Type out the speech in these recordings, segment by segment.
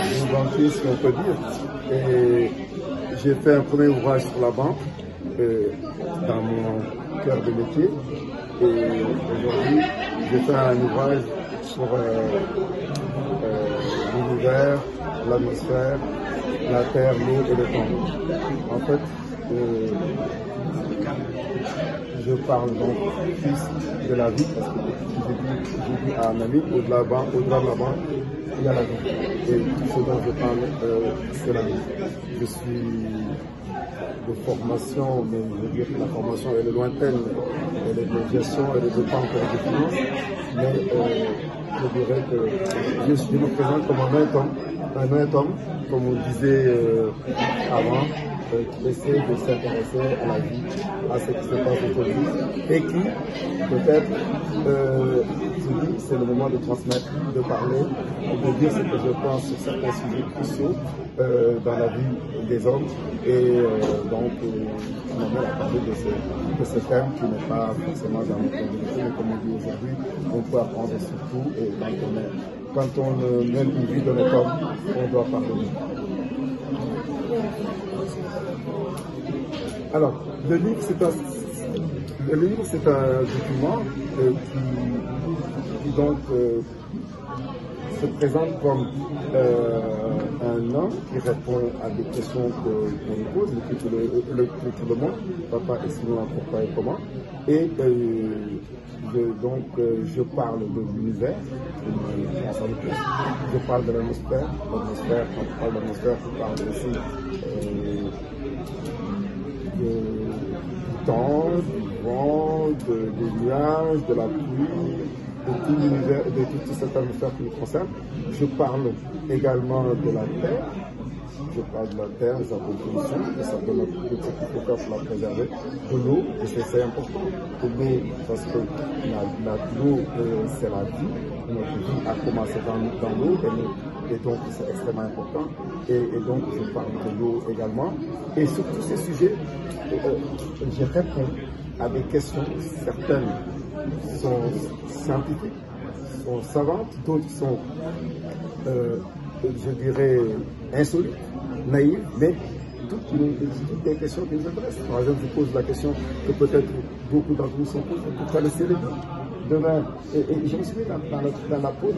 je suis banquier, si on peut dire, et j'ai fait un premier ouvrage sur la banque dans mon cœur de métier, et aujourd'hui j'ai fait un ouvrage sur l'univers, l'atmosphère, la terre, l'eau et le temps. En fait, je parle donc plus de la vie, parce que j'ai dit à un ami, au-delà de la banque, il y a la vie. Et tout ce dont je parle, c'est la vie. Je suis de formation, mais je veux dire que la formation elle est lointaine, elle est de gestion, elle est de pas encore de finance, mais je dirais que je me présente comme un honnête homme, comme on disait avant, qui essaie de s'intéresser à la vie, à ce qui se passe aujourd'hui, et qui, peut-être, se dit, c'est le moment de transmettre, de parler, de dire ce que je pense sur certains sujets cruciaux dans la vie des hommes, et donc, je m'amène à parler de ce thème qui n'est pas forcément dans notre communauté, mais comme on dit aujourd'hui, on peut apprendre sur tout, et quand on mène une vie de notre homme, on doit parler. Alors, le livre, c'est un document qui donc se présente comme un homme qui répond à des questions qu'on lui pose, le titre de monde, papa et sinon pourquoi et comment. Et je parle de l'univers, je parle de l'atmosphère, quand on parle d'atmosphère, on parle aussi du temps, du vent, des nuages, de la pluie, de tout l'univers, de toute cette atmosphère qui nous concerne. Je parle également de la terre. Je parle de la terre, de sa composition, de sa tout ce qu'il faut faire pour la préserver, de l'eau, et c'est important, de l'eau, parce que l'eau, c'est la vie, notre vie a commencé dans l'eau, et donc c'est extrêmement important, et donc je parle de l'eau également, et sur tous ces sujets, je réponds à des questions, certaines sont scientifiques, sont savantes, d'autres sont, je dirais, insolites, naïves, mais toutes des questions qui nous intéressent. Par exemple, je pose la question que peut-être beaucoup d'entre vous se posent, pourquoi le célébré demain, et je me suis mis dans la peau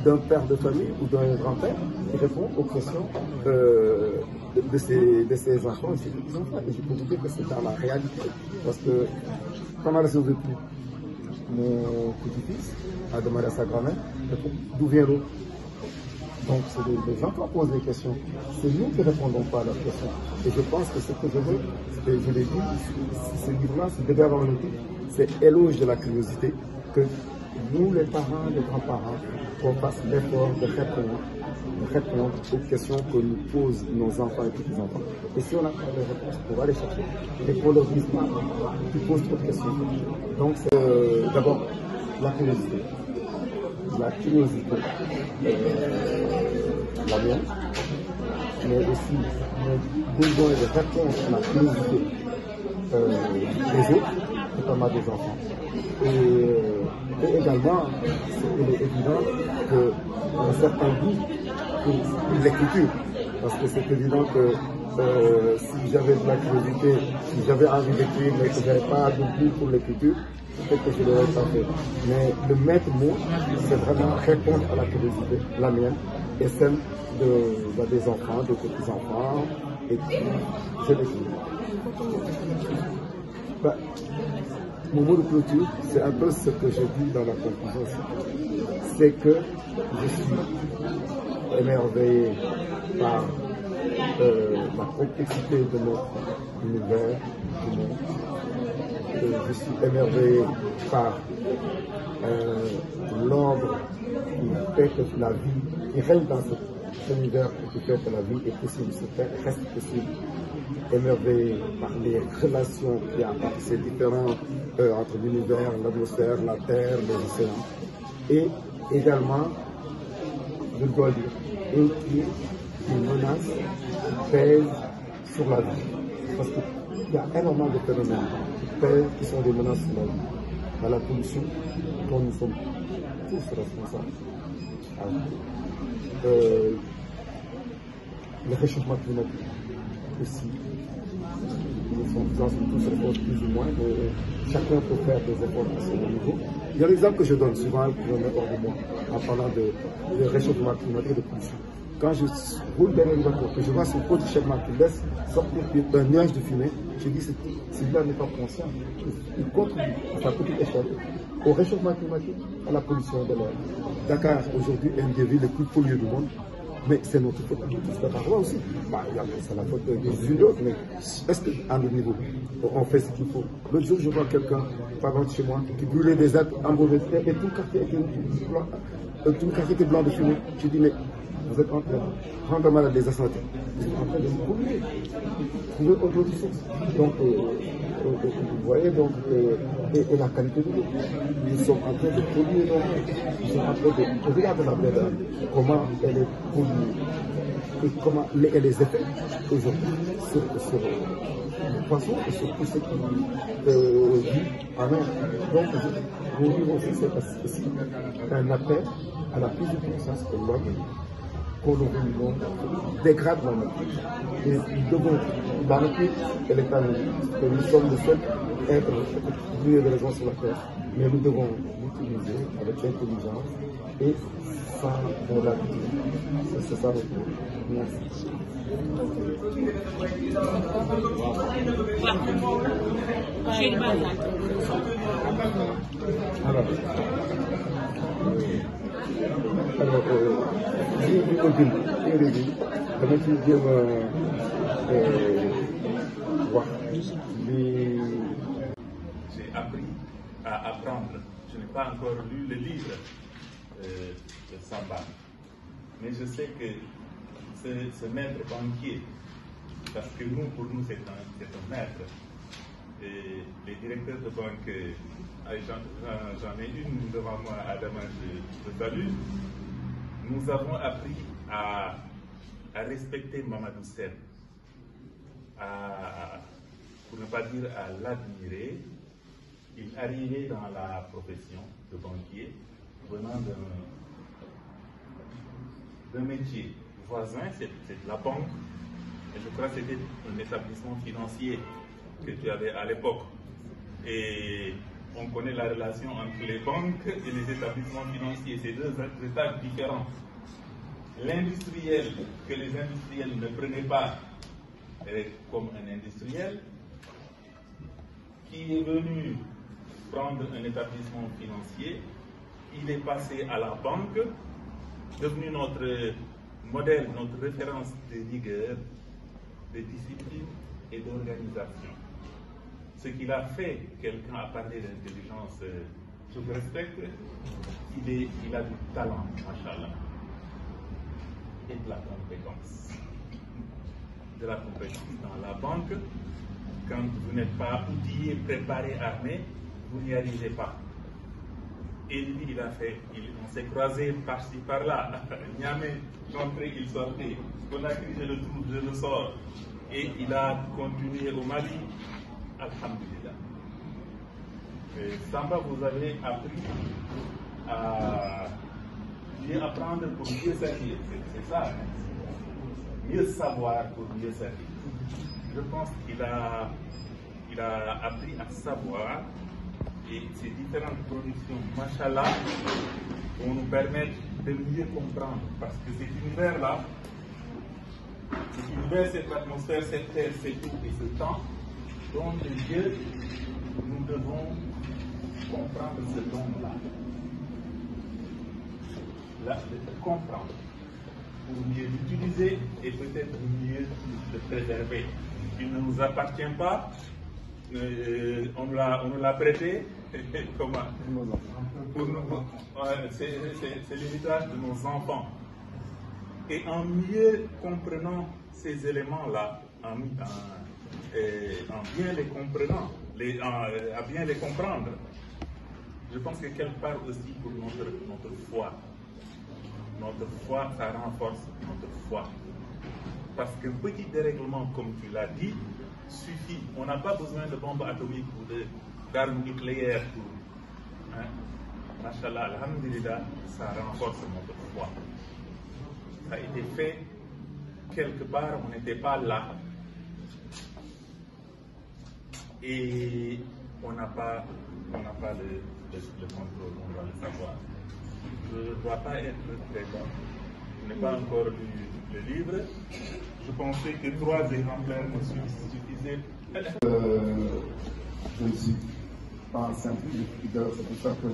d'un père de famille ou d'un grand-père qui répond aux questions de ses enfants, et je peux vous dire que c'est dans la réalité, parce que quand on a résolvé tout, mon petit-fils a demandé à sa grand-mère d'où vient l'eau. Donc, les enfants posent des questions. C'est nous qui ne répondons pas à leurs questions. Et je pense que ce que je veux, je l'ai dit, ce livre-là, ce devait avoir le titre, c'est éloge de la curiosité, que nous, les parents, les grands-parents, qu'on fasse l'effort de répondre aux questions que nous posent nos enfants et petits-enfants. Et si on n'a pas de réponse, on va les chercher. Et qu'on leur dise pas, tu poses trop de questions. Donc, c'est d'abord la curiosité. La curiosité, la mienne, mais aussi le besoin de réponse à la curiosité des autres, notamment des enfants. Et également, il est évident qu'un certain goût pour l'écriture, parce que c'est évident que si j'avais de la curiosité, si j'avais envie d'écrire, mais que je n'avais pas de goût pour l'écriture, peut-être que je ne l'aurais pas fait. Mais le maître mot, c'est vraiment répondre à la curiosité, la mienne, et celle des enfants, des petits-enfants, et puis je l'écris. Mon mot de clôture, c'est un peu ce que j'ai dit dans la conclusion. C'est que je suis émerveillé par la complexité de notre univers, du monde. Je suis émerveillé par l'ordre qui fait que la vie, qui règne dans cet univers qui fait que la vie est possible, reste possible. Émerveillé par les relations qu'il y a entre ces différents, entre l'univers, l'atmosphère, la terre, les océans. Et également, je dois dire, une menace qui pèse sur la vie. Parce qu'il y a énormément de phénomènes qui sont des menaces sur la vie. Dans la pollution dont nous sommes tous responsables. Le réchauffement climatique aussi. Nous en sommes tous responsables plus ou moins. Chacun peut faire des efforts à son niveau. Il y a l'exemple que je donne souvent, que je mets hors de moi, en parlant de réchauffement climatique et de pollution. Quand je roule derrière une voiture, que je vois son positionnement qui laisse sortir d'un nuage de fumée, je dis que celui-là n'est pas conscient. Il contribue à sa petite échelle au réchauffement climatique, à la pollution de l'air. Dakar, aujourd'hui, est une des villes les plus polluées du monde. Mais c'est notre faute, c'est par là aussi. C'est la faute des unes d'autres, mais est-ce qu'à notre niveau, on fait ce qu'il faut? L'autre jour, je vois quelqu'un, par exemple chez moi, qui brûlait des arbres en mauvaise terre et tout le quartier était blanc de fumée. Je dis, mais vous êtes en train de rendre malade des asthmatiques. Vous êtes en train de vous polluer. Trouver autre chose. Donc, vous voyez, donc, et la qualité de l'eau. Nous sommes en train de polluer l'eau. Nous sommes en train de regarder la baie comment elle est polluée et comment les effets aujourd'hui sur les poissons et sur tout ce qui vit en mer. Donc, nous vivons aussi, c'est aussi un appel à la prise de conscience que l'homme, qu'on le dégrade dans notre vie. Et nous devons, dans notre vie, et l'état que nous sommes le seul être lié de raison sur la terre, mais nous devons l'utiliser avec intelligence et sans volatilité. C'est ça notre but. Merci. Alors, j'ai appris à apprendre. Je n'ai pas encore lu le livre de Samba, mais je sais que ce maître banquier, parce que pour nous c'est un maître, et les directeurs de banque, j'en ai une devant moi, Adama, je salue, nous avons appris à respecter Mamadou Sen, pour ne pas dire à l'admirer. Il arrivait dans la profession de banquier, venant d'un métier voisin, c'est la banque, et je crois que c'était un établissement financier que tu avais à l'époque. Et on connaît la relation entre les banques et les établissements financiers, c'est deux états différents. L'industriel, que les industriels ne prenaient pas comme un industriel, qui est venu prendre un établissement financier, il est passé à la banque, devenu notre modèle, notre référence de rigueur, de discipline et d'organisation. Ce qu'il a fait, quelqu'un a parlé d'intelligence, je vous respecte, il a du talent, machallah, et de la compétence. De la compétence dans la banque, quand vous n'êtes pas outillé, préparé, armé, vous n'y arrivez pas. Et lui, il a fait, on s'est croisés par-ci, par-là. Niamey, j'entrais, il sortait. Conakry, je le trouve, je le sors. Et il a continué au Mali. Alhamdulillah. Samba, vous avez appris à mieux apprendre pour mieux servir. C'est ça, hein? Mieux savoir pour mieux servir. Je pense qu'il a appris à savoir, et ces différentes productions, machallah, vont nous permettre de mieux comprendre. Parce que cet univers-là, cette atmosphère, cette terre, c'est tout et ce temps, dont Dieu, nous devons comprendre ce don-là. Comprendre pour mieux l'utiliser et peut-être mieux le préserver. Il ne nous appartient pas, on nous l'a prêté, comment? C'est l'héritage de nos enfants. Et en mieux comprenant ces éléments-là, en bien les comprenant, à bien les comprendre, je pense que quelque part aussi pour notre foi. Notre foi, ça renforce notre foi. Parce qu'un petit dérèglement, comme tu l'as dit, suffit. On n'a pas besoin de bombes atomiques ou d'armes nucléaires. Machallah, alhamdulillah, ça renforce notre foi. Ça a été fait quelque part, on n'était pas là. Et on n'a pas le contrôle, on doit le savoir. Je ne dois pas être présent. Je n'ai pas encore lu le livre. Je pensais que 3 exemplaires me suffisaient. Je ne suis pas un scientifique, c'est pour ça que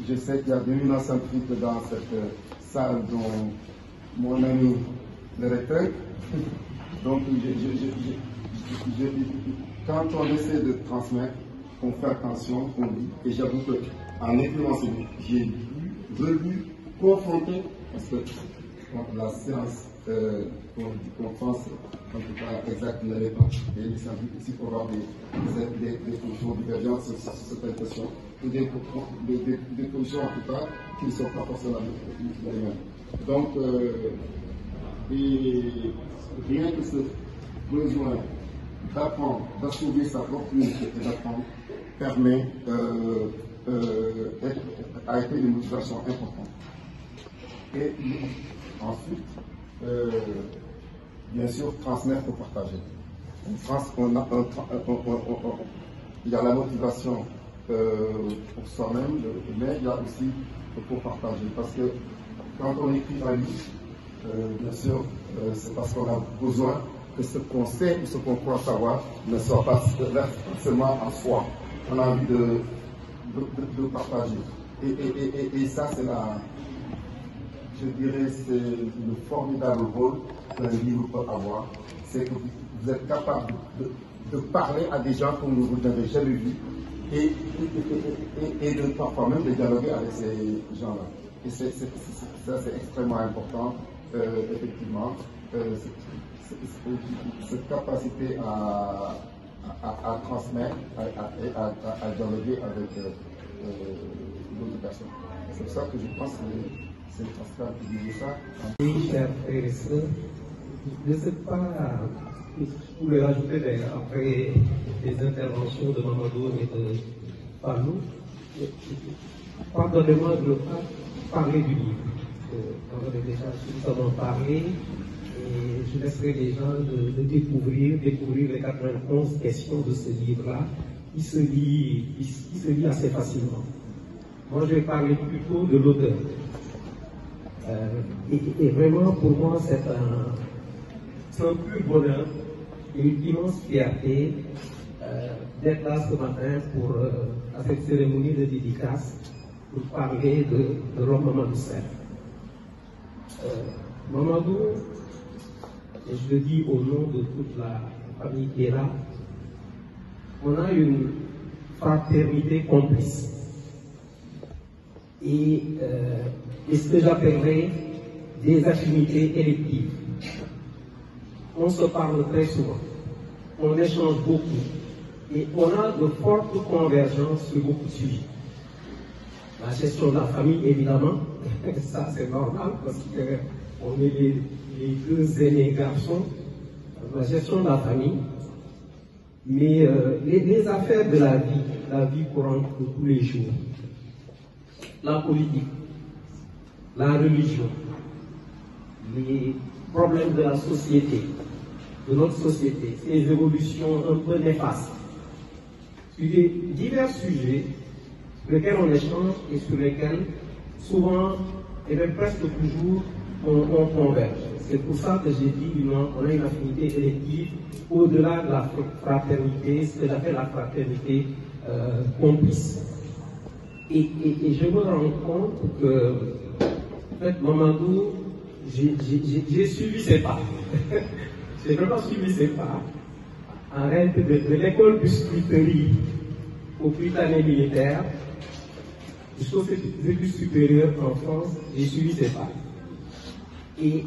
je sais qu'il y a d'éminents scientifiques dans cette salle dont mon ami le recteur. Donc, quand on essaie de transmettre, on fait attention, on lit. Et j'avoue qu'en écrivant ce livre, j'ai lu, relu, confronté, parce que la science qu'on pense, en tout cas exacte, n'allait pas. Et les scientifiques ici pour avoir des positions divergentes sur certaines questions, ou des positions en tout cas qui ne sont pas forcément les mêmes. Donc, et rien que ce besoin d'apprendre, d'assouvir sa propre unité et d'apprendre permet, a été une motivation importante. Et ensuite, bien sûr, transmettre ou partager. Il y a la motivation pour soi-même, mais il y a aussi pour partager. Parce que quand on écrit un livre, bien sûr, c'est parce qu'on a besoin que ce qu'on sait ou ce qu'on croit savoir ne soit pas seulement en soi. On a envie de partager. Et ça, c'est je dirais, c'est le formidable rôle qu'un livre peut avoir. C'est que vous êtes capable de parler à des gens que vous n'avez jamais vus et de parfois même de dialoguer avec ces gens-là. Et ça, c'est extrêmement important, effectivement. Cette capacité à transmettre et à dialoguer avec d'autres personnes. C'est pour ça que je pense que c'est Pascal qui disait ça. Oui, chers frères et sœurs, je ne sais pas ce que je voulais rajouter après les interventions de Mamadou et de Panou. Pardonnez-moi de ne pas parler du livre. On en a déjà suffisamment parlé. Et je laisserai les gens de découvrir les 91 questions de ce livre-là. Il se lit assez facilement. Moi, je vais parler plutôt de l'auteur. Et vraiment, pour moi, c'est un pur bonheur et une immense fierté d'être là ce matin à cette cérémonie de dédicace pour parler de l'homme Mamadou Seck. Mamadou, et je le dis au nom de toute la famille qui est là, on a une fraternité complice. Et ce que j'appellerais des affinités électives. On se parle très souvent, on échange beaucoup, et on a de fortes convergences sur beaucoup de sujets. La gestion de la famille, évidemment, ça c'est normal, parce qu'on est les 2 aînés garçons, la gestion de la famille, mais les affaires de la vie courante de tous les jours, la politique, la religion, les problèmes de la société, de notre société, ces évolutions un peu néfastes, sur des divers sujets sur lesquels on échange et sur lesquels souvent, et même presque toujours, on converge. C'est pour ça que j'ai dit, on a une affinité élective au-delà de la fraternité, ce que j'appelle la fraternité complice. Et je me rends compte que, en fait, Mamadou, j'ai suivi ses pas. J'ai vraiment suivi ses pas. En réalité, de l'école du scripterie au Britannique militaire, jusqu'aux études supérieures en France, j'ai suivi ses pas. Et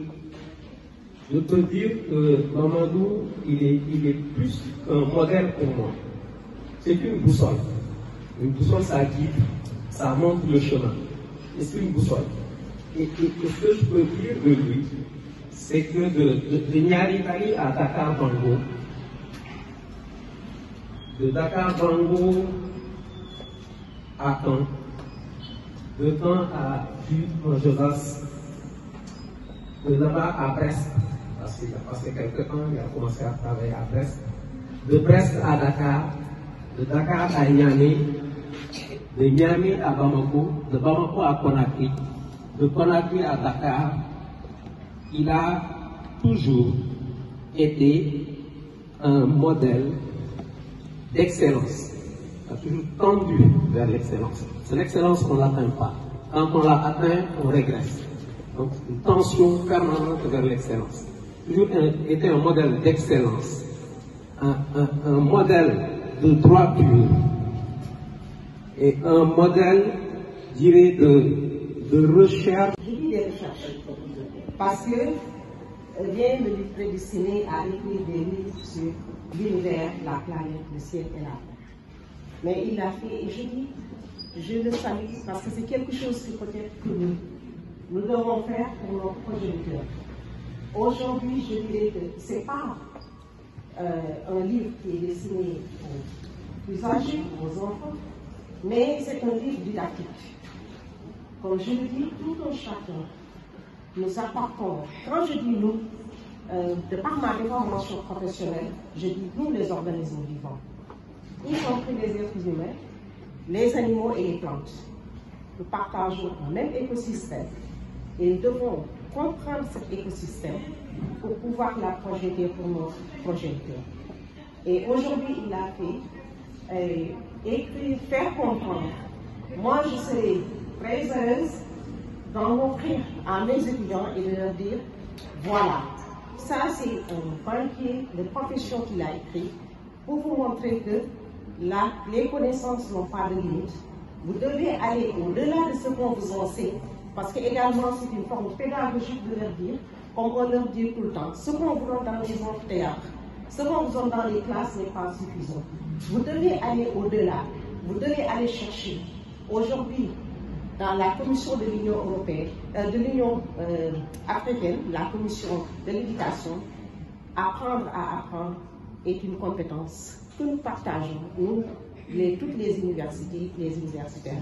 je peux dire que Mamadou, il est plus qu'un modèle pour moi. C'est une boussole. Une boussole, ça guide, ça montre le chemin. Et c'est une boussole. Et ce que je peux dire de lui, c'est que de Nyari Tali à Dakar Bango, de Dakar Bango à Caen, de temps a vu Josas de là-bas à Brest, parce qu'il a passé quelques temps, il a commencé à travailler à Brest, de Brest à Dakar, de Dakar à Niamey, de Niamey à Bamako, de Bamako à Conakry, de Conakry à Dakar. Il a toujours été un modèle d'excellence. Il a toujours tendu vers l'excellence. C'est l'excellence qu'on n'atteint pas. Quand on l'a atteint, on régresse. Donc, une tension permanente vers l'excellence. Toujours été un modèle d'excellence, un modèle de droit pur et un modèle, je dirais, de recherche. Je dis des recherches parce que rien ne lui prédestinait à écrire des livres sur l'univers, la planète, le ciel et la terre. Mais il l'a fait et je le salue parce que c'est quelque chose que peut-être que nous devons faire pour nos progéniteurs. Aujourd'hui, je dirais que ce n'est pas un livre qui est destiné aux plus âgés, aux enfants, mais c'est un livre didactique. Comme je le dis, tout un chacun, nous apportons, quand je dis nous, de par ma formation professionnelle, je dis nous les organismes vivants, y compris les êtres humains, les animaux et les plantes. Nous partageons un même écosystème et nous devons comprendre cet écosystème pour pouvoir la projeter pour nos progéniteurs. Et aujourd'hui, il a fait écrire, faire comprendre. Moi, je serai très heureuse d'en offrir à mes étudiants et de leur dire, voilà, ça c'est un banquier de profession qu'il a écrit pour vous montrer que là, les connaissances n'ont pas de limite. Vous devez aller au-delà de ce qu'on vous enseigne, parce que également c'est une forme pédagogique de leur dire, comme on leur dit tout le temps, ce qu'on vous donne dans les amphithéâtres, ce qu'on vous donne dans les classes n'est pas suffisant. Vous devez aller au-delà, vous devez aller chercher. Aujourd'hui, dans la commission de l'Union européenne, de l'Union africaine, la commission de l'éducation, apprendre à apprendre est une compétence que nous partageons, nous, toutes les universités, les universitaires.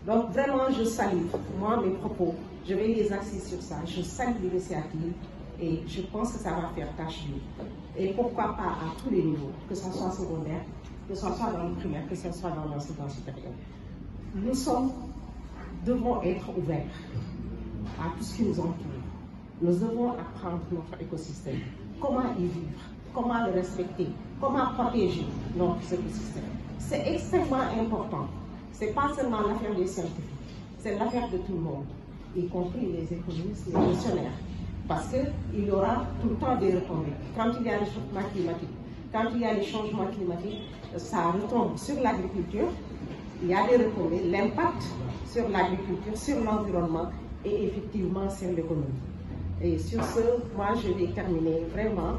Donc vraiment, je salue, moi, mes propos, je vais les axer sur ça. Je salue l'initiative et je pense que ça va faire tâche d'huile. Et pourquoi pas à tous les niveaux, que ce soit secondaire, que ce soit dans le primaire, que ce soit dans l'enseignement supérieur. Nous devons être ouverts à tout ce qui nous entoure. Nous devons apprendre notre écosystème, comment y vivre, comment le respecter, comment protéger notre écosystème. C'est extrêmement important. Ce n'est pas seulement l'affaire des scientifiques, c'est l'affaire de tout le monde, y compris les économistes, les gestionnaires. Parce qu'il y aura tout le temps des retombées. Quand il y a le changement climatique, quand il y a les changements climatiques, ça retombe sur l'agriculture. Il y a des retombées, l'impact sur l'agriculture, sur l'environnement et effectivement sur l'économie. Et sur ce, moi je vais terminer vraiment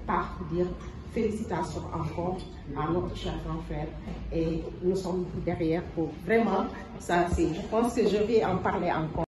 par dire félicitations encore à notre cher grand frère et nous sommes derrière pour vraiment, ça c'est, je pense que je vais en parler encore.